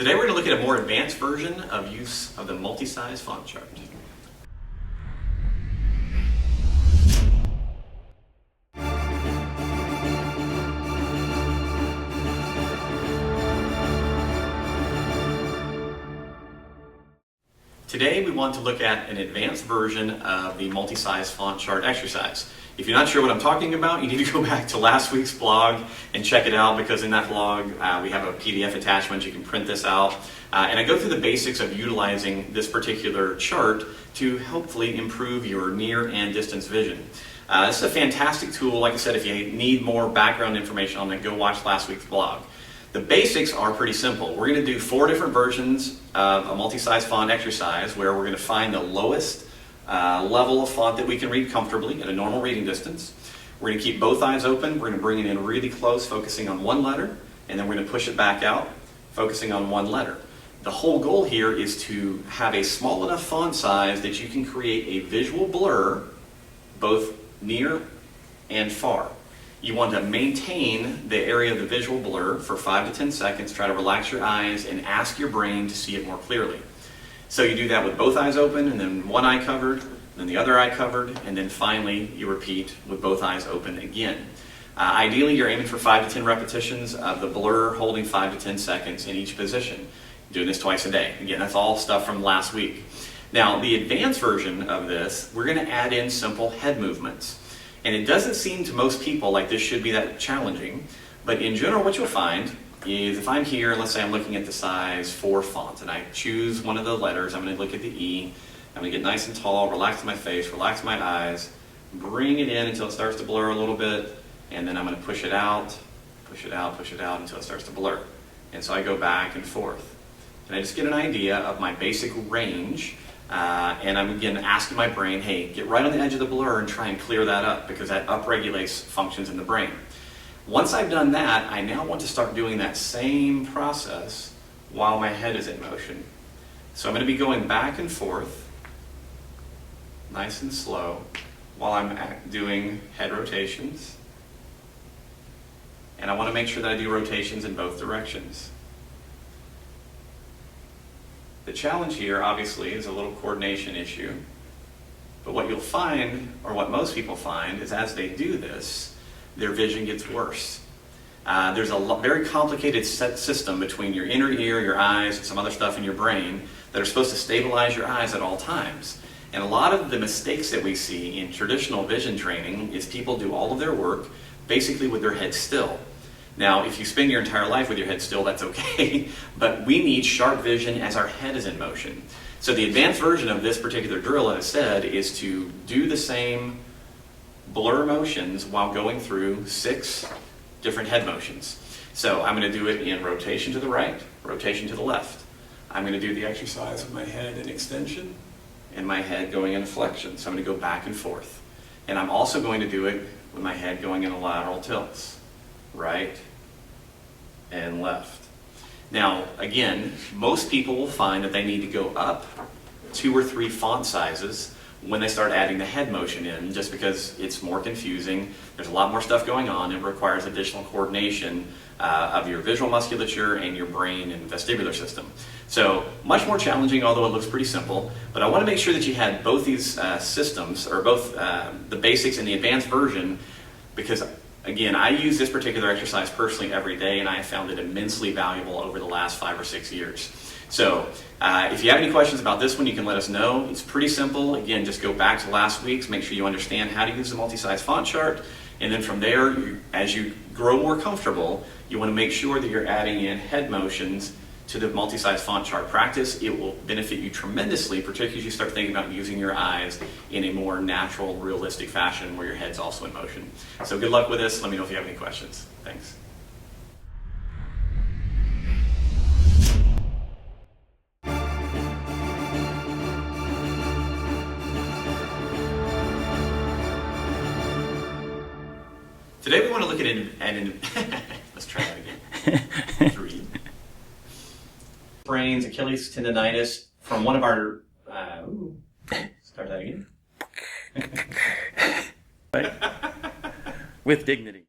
Today we're going to look at a more advanced version of use of the multi-size font chart. Today we want to look at an advanced version of the multi-size font chart exercise. If you're not sure what I'm talking about, you need to go back to last week's blog and check it out, because in that blog we have a PDF attachment. You can print this out. And I go through the basics of utilizing this particular chart to hopefully improve your near and distance vision. This is a fantastic tool. Like I said, if you need more background information on it, go watch last week's blog. The basics are pretty simple. We're going to do 4 different versions of a multi-size font exercise where we're going to find the lowest level of font that we can read comfortably at a normal reading distance. We're going to keep both eyes open. We're going to bring it in really close, focusing on one letter, and then we're going to push it back out, focusing on one letter. The whole goal here is to have a small enough font size that you can create a visual blur both near and far. You want to maintain the area of the visual blur for 5 to 10 seconds, try to relax your eyes and ask your brain to see it more clearly. So you do that with both eyes open, and then one eye covered, then the other eye covered, and then finally you repeat with both eyes open again. Ideally you're aiming for 5 to 10 repetitions of the blur, holding 5 to 10 seconds in each position. Doing this twice a day. Again, that's all stuff from last week. Now the advanced version of this, we're going to add in simple head movements. And it doesn't seem to most people like this should be that challenging, but in general what you'll find is if I'm here, let's say I'm looking at the size 4 font, and I choose one of the letters, I'm going to look at the E, I'm going to get nice and tall, relax my face, relax my eyes, bring it in until it starts to blur a little bit, and then I'm going to push it out, push it out, push it out until it starts to blur. And so I go back and forth. And I just get an idea of my basic range. And I'm again asking my brain, hey, get right on the edge of the blur and try and clear that up, because that upregulates functions in the brain. Once I've done that, I now want to start doing that same process while my head is in motion. So I'm going to be going back and forth, nice and slow, while I'm doing head rotations. And I want to make sure that I do rotations in both directions. The challenge here, obviously, is a little coordination issue. But what you'll find, or what most people find, is as they do this, their vision gets worse. There's a very complicated system between your inner ear, your eyes, and some other stuff in your brain that are supposed to stabilize your eyes at all times. And a lot of the mistakes that we see in traditional vision training is people do all of their work basically with their head still. Now, if you spend your entire life with your head still, that's okay, but we need sharp vision as our head is in motion. So the advanced version of this particular drill, as I said, is to do the same blur motions while going through 6 different head motions. So I'm going to do it in rotation to the right, rotation to the left. I'm going to do the exercise with my head in extension and my head going in flexion. So I'm going to go back and forth. And I'm also going to do it with my head going in lateral tilts. Right and left. Now, again, most people will find that they need to go up 2 or 3 font sizes when they start adding the head motion in, just because it's more confusing. There's a lot more stuff going on. It requires additional coordination of your visual musculature and your brain and vestibular system. So much more challenging, although it looks pretty simple. But I want to make sure that you had both these systems, or both the basics and the advanced version, because again, I use this particular exercise personally every day, and I have found it immensely valuable over the last 5 or 6 years. So if you have any questions about this one, you can let us know. It's pretty simple. Again, just go back to last week's, make sure you understand how to use the multi-size font chart, and then from there, as you grow more comfortable, you want to make sure that you're adding in head motions to the multi-size font chart practice. It will benefit you tremendously, particularly as you start thinking about using your eyes in a more natural, realistic fashion where your head's also in motion. So good luck with this. Let me know if you have any questions. Thanks. Today we want to look at an let's try that again. 3. Sprains, Achilles tendonitis from one of our, start that again. With dignity.